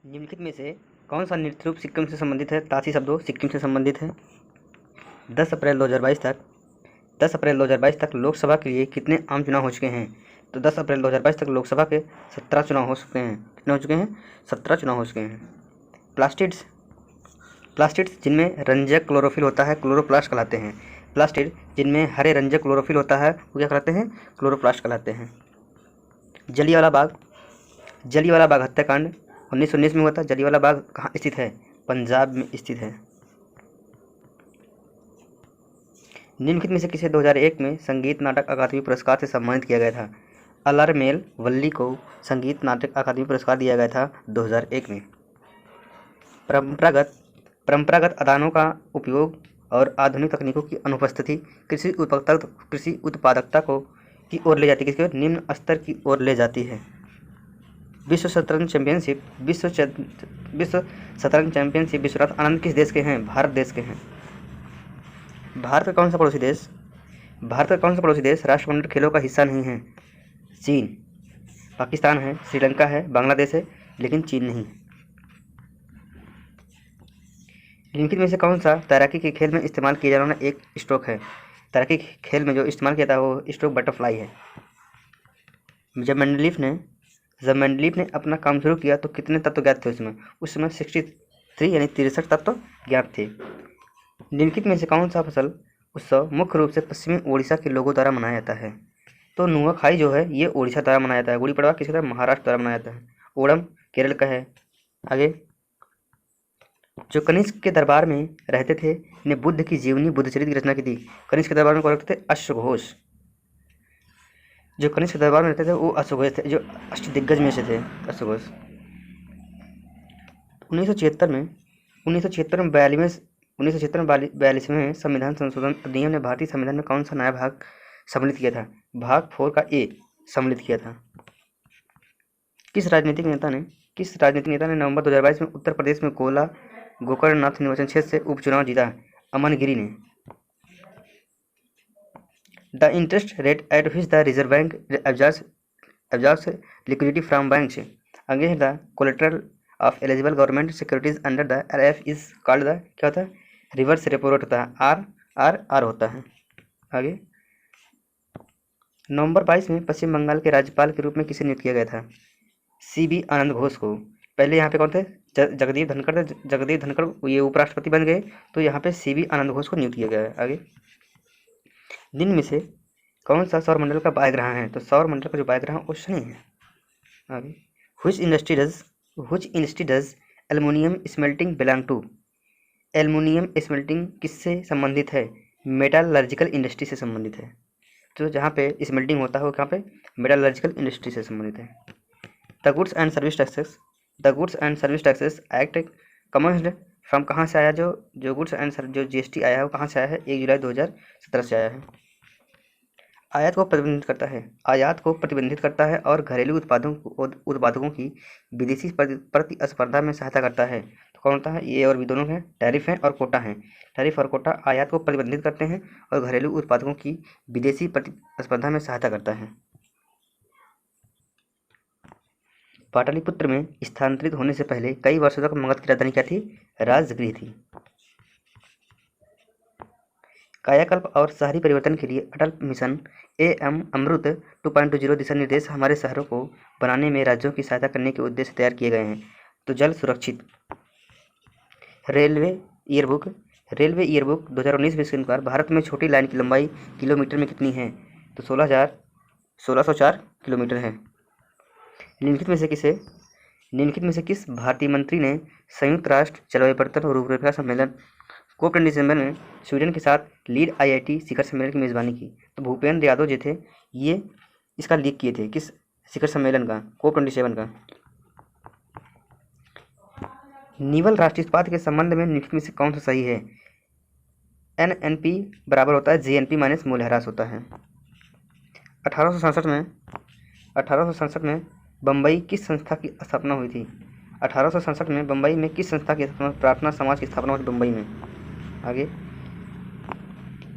निम्नलिखित में से कौन सा नृत्य रूप सिक्किम से संबंधित है? ताशी शब्दों सिक्किम से संबंधित है। 10 अप्रैल 2022 तक लोकसभा के लिए कितने आम चुनाव हो चुके हैं? तो 10 अप्रैल 2022 तक लोकसभा के 17 चुनाव हो चुके हैं। कितने हो चुके हैं? 17 चुनाव हो चुके हैं। प्लास्टिड्स जिनमें रंजक क्लोरोफिल होता है क्लोरोप्लास्ट कहलाते हैं। प्लास्टिड जिनमें हरे रंजक क्लोरोफिल होता है वो क्या कहलाते हैं? क्लोरोप्लास्ट कहलाते हैं। जलियांवाला बाग हत्याकांड 1919 में हुआ था। जलियांवाला बाग कहाँ स्थित है? पंजाब में स्थित है। निम्नलिखित में से किसे 2001 में संगीत नाटक अकादमी पुरस्कार से सम्मानित किया गया था? अलारमेल वल्ली को संगीत नाटक अकादमी पुरस्कार दिया गया था 2001 में। परंपरागत अदानों का उपयोग और आधुनिक तकनीकों की अनुपस्थिति कृषि उत्पादकता को की ओर ले जाती है, किसकी ओर? निम्न स्तर की ओर ले जाती है। विश्व शतरंज चैंपियनशिप विश्वनाथ आनंद किस देश के हैं? भारत देश के हैं। भारत का कौन सा पड़ोसी देश राष्ट्रमंडल खेलों का हिस्सा नहीं है? चीन। पाकिस्तान है, श्रीलंका है, बांग्लादेश है, लेकिन चीन नहीं। निम्नलिखित में से कौन सा तैराकी के खेल में इस्तेमाल किया जाने वाला एक स्ट्रोक है? तैराकी के खेल में जो इस्तेमाल किया था वो स्ट्रोक बटरफ्लाई है। जब मेंडलीफ ने अपना काम शुरू किया तो कितने तत्व ज्ञात थे उस समय 63 यानी 63 तत्व ज्ञात थे। निम्नलिखित में से कौन सा फसल उत्सव मुख्य रूप से पश्चिमी ओडिशा के लोगों द्वारा मनाया जाता है? तो नुआखाई जो है ये ओडिशा द्वारा मनाया जाता है। गुड़ी पड़वा किसके द्वारा? महाराष्ट्र द्वारा मनाया जाता है। ओणम केरल का है। आगे, जो कनिष्क के दरबार में रहते थे ने बुद्ध की जीवनी बुद्धचरित की रचना की थी। कनिष्क के दरबार में कौन रहते थे? अश्वघोष। जो कनिष्क के दरबार में रहते थे वो अश्वघोष थे, जो अष्टदिग्गज में से थे अश्वघोष। 1976 में 42वें संविधान संशोधन अधिनियम ने भारतीय संविधान में कौन सा नया भाग सम्मिलित किया था? भाग 4 का ए सम्मिलित किया था। किस राजनीतिक नेता ने नवंबर 2022 में उत्तर प्रदेश में गोकर्णनाथ निर्वाचन क्षेत्र से उपचुनाव जीता? अमन गिरी ने। The interest rate at which the reserve bank absorbs liquidity from banks against the collateral of eligible government securities under the RF is called the क्या होता है? रिवर्स रेपो रेट होता है। RRR होता है। आगे, नवंबर 22 में पश्चिम बंगाल के राज्यपाल के रूप में किसे नियुक्त किया गया था? CB आनंद घोष को। पहले यहाँ पे कौन थे? जगदीप धनखड़ ये उपराष्ट्रपति बन गए, तो यहाँ पे CB आनंद घोष को नियुक्त किया गया है। आगे, निम्न में से कौन सा सौरमंडल का बाह्यग्रह है? तो सौरमंडल का जो बाह्यग्रह वो शनि है। आगे, which industry does aluminium smelting belong to? Aluminium smelting किससे संबंधित है? मेटालर्जिकल इंडस्ट्री से संबंधित है। तो जहाँ पे स्मेल्टिंग होता है वो कहाँ पे? मेटालर्जिकल इंडस्ट्री से संबंधित है। The goods and service taxes act commenced from कहाँ से आया? जो गुड्स एंड जो GST आया है वो कहाँ से आया है? 1 जुलाई 2017 से आया है। आयात को प्रतिबंधित करता है और घरेलू उत्पादकों की विदेशी प्रतिस्पर्धा में सहायता करता है। तो कौन होता है? ये और भी दोनों हैं। टैरिफ है और कोटा है। टैरिफ और कोटा आयात को प्रतिबंधित करते हैं और घरेलू उत्पादकों की विदेशी प्रतिस्पर्धा में सहायता करता है। पाटलिपुत्र में स्थानांतरित होने से पहले कई वर्षों तक मगध की राजधानी क्या थी? राजगृह थी। कायाकल्प और शहरी परिवर्तन के लिए अटल मिशन अमृत 2.0 दिशा निर्देश हमारे शहरों को बनाने में राज्यों की सहायता करने के उद्देश्य से तैयार किए गए हैं। तो जल सुरक्षित। रेलवे ईयरबुक 2019 में इसके अनुसार भारत में छोटी लाइन की लंबाई किलोमीटर में कितनी है? तो 1604 किलोमीटर है। निम्नलिखित में से किस भारतीय मंत्री ने संयुक्त राष्ट्र जलवायु परिवर्तन और रूपरेखा सम्मेलन COP20 दिसंबर में स्वीडन के साथ लीड IIT शिखर सम्मेलन की मेजबानी की? तो भूपेंद्र यादव जो थे ये इसका लीड किए थे। किस शिखर सम्मेलन का? COP27 का। निवल राष्ट्रीय इस्पात के संबंध में निम्नलिखित में से कौन सा सही है? NNP बराबर होता है GNP माइनस मूल्यह्रास होता है। 1867 में बम्बई किस संस्था की स्थापना हुई थी? 1867 में बम्बई में किस संस्था की स्थापना? प्रार्थना समाज की स्थापना हुई थी बम्बई में। आगे,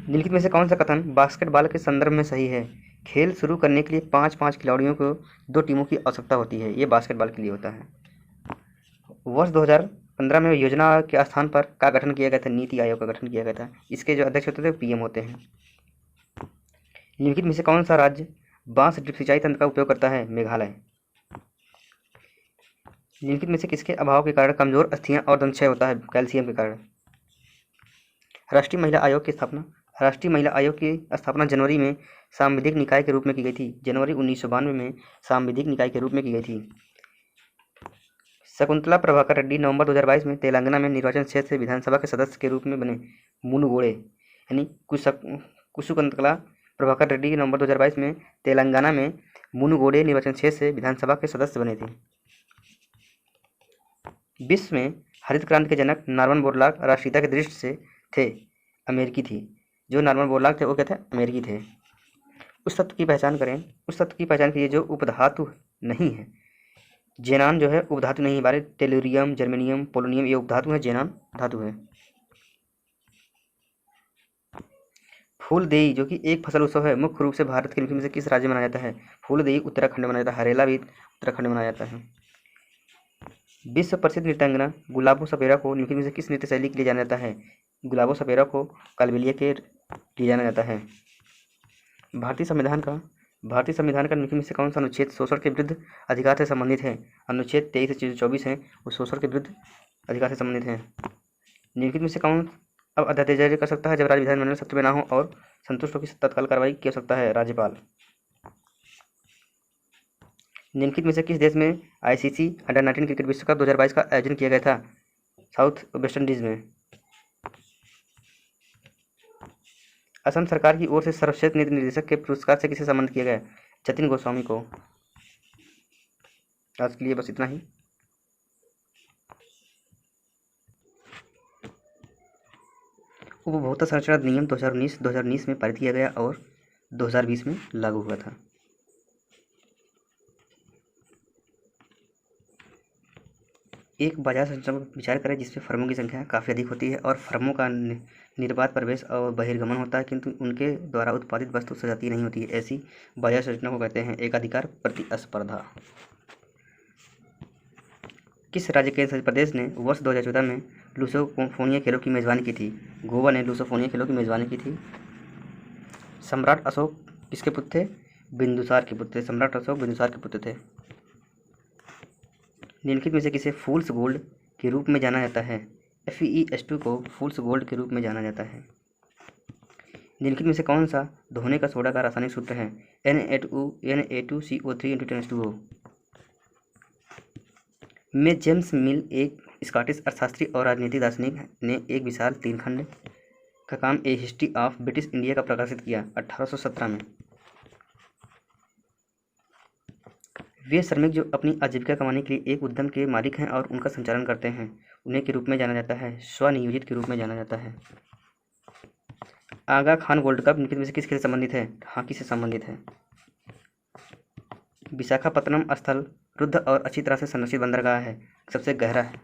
निम्नलिखित में से कौन सा कथन बास्केटबॉल के संदर्भ में सही है? खेल शुरू करने के लिए 5-5 खिलाड़ियों को 2 टीमों की आवश्यकता होती है। ये बास्केटबॉल के लिए होता है। वर्ष 2015 में योजना के स्थान पर का गठन किया गया था? नीति आयोग का गठन किया गया था। इसके जो अध्यक्ष होते थे पीएम होते हैं। निम्नलिखित में से कौन सा राज्य बांस ड्रिप सिंचाई तंत्र का उपयोग करता है? मेघालय। निम्नलिखित में से किसके अभाव के कारण कमजोर अस्थियां और दंत क्षय होता है? कैल्शियम के कारण। राष्ट्रीय महिला आयोग की स्थापना। राष्ट्रीय महिला आयोग की स्थापना जनवरी में सांविधिक निकाय के रूप में की गई थी। जनवरी 1992 में सांविधिक निकाय के रूप में की गई थी। शकुंतला प्रभाकर रेड्डी नवंबर 2022 में तेलंगाना में निर्वाचन क्षेत्र से विधानसभा के सदस्य के रूप में बने। मुनुगोड़े यानी कुशुकुंतला प्रभाकर रेड्डी नवंबर 2022 में तेलंगाना में मुनुगोड़े निर्वाचन क्षेत्र से विधानसभा के सदस्य बने थे। विश्व में हरित क्रांति के जनक नॉर्मन बोरलॉग राष्ट्रीयता की दृष्टि से थे अमेरिकी थी। जो नॉर्मन बोरलॉग थे वो क्या थे? अमेरिकी थे। उस तत्व की पहचान करें। उस तत्व की पहचान कीजिए जो उपधातु नहीं है। जेनान जो है उपधातु नहीं है। बारे टेलुरियम, जर्मेनियम, पोलोनियम ये उपधातु है, जेनान धातु है। फूलदेई जो कि एक फसल उत्सव है, मुख्य रूप से भारत के निम्नलिखित में से किस राज्य में मनाया जाता है? फूलदेई उत्तराखंड में मनाया जाता है। हरेला भी उत्तराखंड में मनाया जाता है। विश्व प्रसिद्ध नृत्यांगना गुलाबो सपेरा को निम्नलिखित में से किस नृत्य शैली के लिए जाना जाता है? गुलाबो सपेरा को कालबेलिया के लिए जाना जाता है। भारतीय संविधान का निम्नलिखित में से कौन सा अनुच्छेद शोषण के विरुद्ध अधिकार से संबंधित है? अनुच्छेद 23 से 24 है, वो शोषण के विरुद्ध अधिकार से संबंधित है। निम्नलिखित में से कौन अब अध्यादेश जारी कर सकता है जब राज्य विधानमंडल सत्र में ना हो और संतुष्ट होकर तत्काल कार्रवाई की सकता है? राज्यपाल। निम्नलिखित में से किस देश में आईसीसी अंडर-19 क्रिकेट विश्व कप 2022 का आयोजन किया गया था? साउथ वेस्ट इंडीज में। असम सरकार की ओर से सर्वश्रेष्ठ नीति निर्देशक के पुरस्कार से किसे सम्मानित किया गया? जतिन गोस्वामी को। आज के लिए बस इतना ही। उपभोक्ता संरक्षण अधिनियम 2019 में पारित किया गया और 2020 में लागू हुआ था। एक बाजार संरचना पर विचार करें जिसमें फर्मों की संख्या काफ़ी अधिक होती है और फर्मों का निर्बाध प्रवेश और बहिर्गमन होता है, किंतु उनके द्वारा उत्पादित वस्तु सजातीय नहीं होती है। ऐसी बाजार संरचना को कहते हैं एकाधिकार प्रतिस्पर्धा। किस राज्य केंद्र शासित प्रदेश ने वर्ष 2014 में लुसोफोनिया खेलों की मेजबानी की थी? गोवा ने लुसोफोनिया खेलों की मेजबानी की थी। सम्राट अशोक किसके पुत्र थे? बिंदुसार के पुत्र थे। सम्राट अशोक बिंदुसार के पुत्र थे। निम्नलिखित में से किसे फूल्स गोल्ड के रूप में जाना जाता है? FeS2 को फूल्स गोल्ड के रूप में जाना जाता है। निम्नलिखित में से कौन सा धोने का सोडा का रासायनिक सूत्र है? Na2CO3 में जेम्स मिल एक स्कॉटिश अर्थशास्त्री और राजनीतिक दार्शनिक ने एक विशाल 3 खंड का काम ए हिस्ट्री ऑफ ब्रिटिश इंडिया का प्रकाशित किया 1817 में। वे श्रमिक जो अपनी आजीविका कमाने के लिए एक उद्यम के मालिक हैं और उनका संचालन करते हैं उन्हें के रूप में जाना जाता है, स्वनियोजित के रूप में जाना जाता है। आगा खान गोल्ड कप निम्नलिखित में से किस खेल से संबंधित है? हॉकी से संबंधित है। विशाखापत्तनम स्थल रुद्ध और अच्छी तरह से संरक्षित बंदरगाह है, सबसे गहरा है।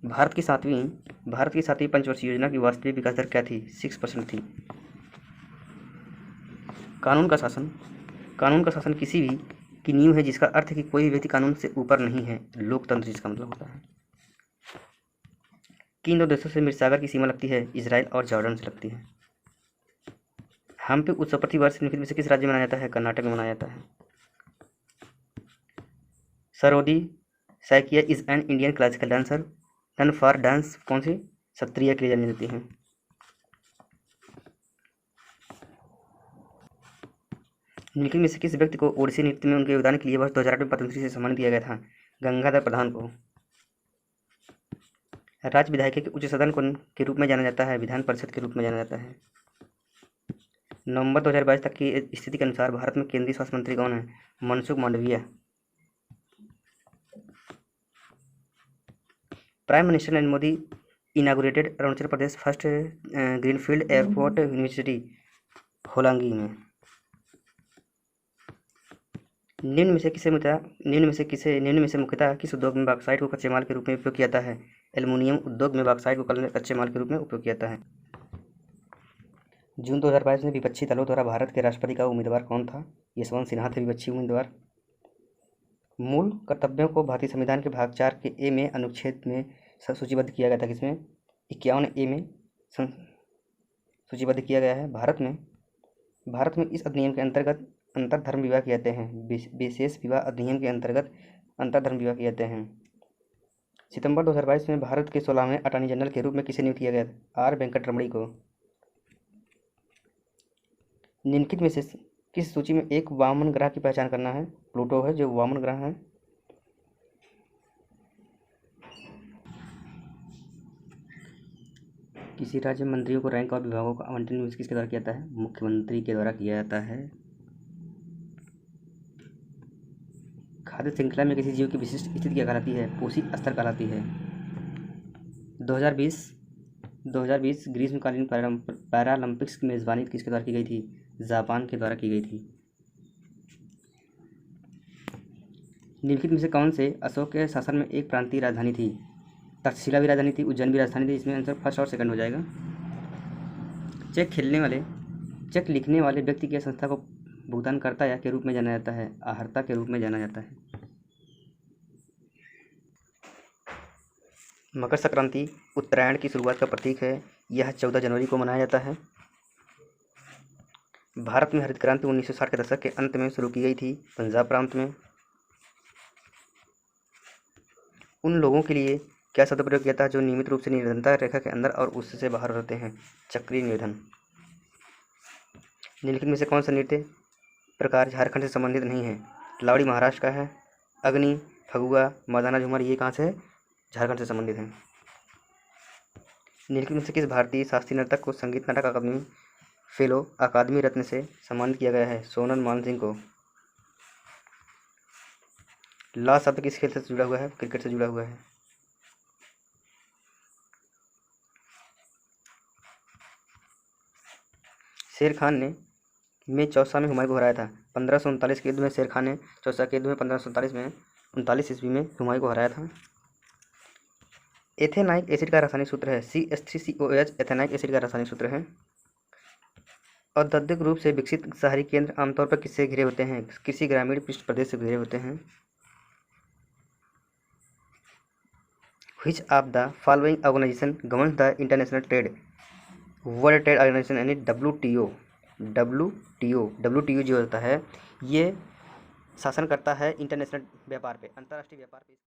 भारत की सातवीं पंचवर्षीय योजना की वास्तविक विकास दर क्या थी? 6% थी। कानून का शासन किसी भी की नींव है, जिसका अर्थ है कि कोई भी व्यक्ति कानून से ऊपर नहीं है। लोकतंत्र जिसका मतलब होता है। किन दो देशों से मिर्सागर की सीमा लगती है? इजराइल और जॉर्डन से लगती है। हम्पी उत्सव प्रतिवर्ष निम्नलिखित में से किस राज्य में मनाया जाता है? कर्नाटक में मनाया जाता है। Sarodi Saikia is an Indian classical dancer known for dance कौन सी सत्रिया के लिए जानी जाती है? निम्नलिखित में से किस व्यक्ति को ओडिसी नृत्य में उनके योगदान के लिए वर्ष 2008 में पद्मश्री से सम्मानित किया गया था? गंगाधर प्रधान को। राज्य विधायिका के उच्च सदन को के रूप में जाना जाता है, विधान परिषद के रूप में जाना जाता है। नवंबर 2022 तक की स्थिति के अनुसार भारत में केंद्रीय स्वास्थ्य मंत्री कौन है? Mansukh Mandaviya. Prime minister Narendra Modi inaugurated Arunachal Pradesh first greenfield airport university Hollongi में। निम्न में से मुख्यतः किस उद्योग में बॉक्साइट को कच्चे माल के रूप में उपयोग किया जाता है? एल्युमिनियम उद्योग में बॉक्साइट को कच्चे माल के रूप में उपयोग किया जाता है। जून 2022 में विपक्षी दलों द्वारा भारत के राष्ट्रपति का उम्मीदवार कौन था? यशवंत सिन्हा थे विपक्षी उम्मीदवार। मूल कर्तव्यों को भारतीय संविधान के भाग 4 के ए में अनुच्छेद में सूचीबद्ध किया गया था। किसमें? 51 ए में सूचीबद्ध किया गया है। भारत में इस अधिनियम के अंतर्गत अंतरधर्म विवाह किए जाते हैं। विशेष विवाह अधिनियम के अंतर्गत अंतरधर्म विवाह किए जाते हैं। सितंबर 2022 में भारत के 16वें अटॉर्नी जनरल के रूप में किसे नियुक्त किया गया? आर वेंकटरमणी को। निम्नलिखित में से किस सूची में एक वामन ग्रह की पहचान करना है? प्लूटो है जो वामन ग्रह है। किसी राज्य में मंत्रियों को रैंक और विभागों का आवंटन किसके द्वारा किया जाता है? मुख्यमंत्री के द्वारा किया जाता है। खाद्य श्रृंखला में किसी जीव की विशिष्ट स्थिति क्या कहलाती है? पोषित स्तर कहलाती है। 2020 ग्रीष्मकालीन पैरालंपिक्स की मेजबानी किसके द्वारा की गई थी? जापान के द्वारा की गई थी। निम्नलिखित में से कौन से अशोक के शासन में एक प्रांतीय राजधानी थी? तक्षशिला भी राजधानी थी, उज्जैन भी राजधानी थी। इसमें आंसर फर्स्ट और सेकंड हो जाएगा। चेक लिखने वाले व्यक्ति की संस्था को भुगतानकर्ता या के रूप में जाना जाता है? आहर्ता के रूप में जाना जाता है। मकर संक्रांति उत्तरायण की शुरुआत का प्रतीक है। यह 14 जनवरी को मनाया जाता है। भारत में हरित क्रांति 1960 के दशक के अंत में शुरू की गई थी पंजाब प्रांत में। उन लोगों के लिए क्या शब्द प्रयोग किया था जो नियमित रूप से निर्धनता रेखा के अंदर और उससे बाहर रहते हैं? चक्रीय निर्धन। निम्नलिखित में से कौन सा नृत्य प्रकार झारखंड से संबंधित नहीं है? लावड़ी महाराष्ट्र का है। अग्नि, फगुआ, मर्दाना झूमर ये कहाँ से है? झारखंड से संबंधित है। निम्नलिखित में से किस भारतीय शास्त्रीय नर्तक को संगीत नाटक अकादमी फेलो अकादमी रत्न से सम्मानित किया गया है? सोनल मानसिंह को। ला शब्द किस खेल से जुड़ा हुआ है? क्रिकेट से जुड़ा हुआ है। शेर खान ने चौसा में हुमायूं को हराया था। 1539 के युद्ध में शेर खान ने चौसा के युद्ध में 1539 में 39 ईस्वी में हुमायूं को हराया था। एथेनाइक एसिड का रासायनिक सूत्र है CH3COOH। एथेनाइक एसिड का रासायनिक सूत्र है। औद्योगिक रूप से विकसित शहरी केंद्र आमतौर पर किससे घिरे होते हैं? किसी ग्रामीण पृष्ठ प्रदेश से घिरे होते हैं। Which of the following organization governs the international trade? World trade organization यानी WTO जो होता है ये शासन करता है इंटरनेशनल व्यापार पे, अंतर्राष्ट्रीय व्यापार पे।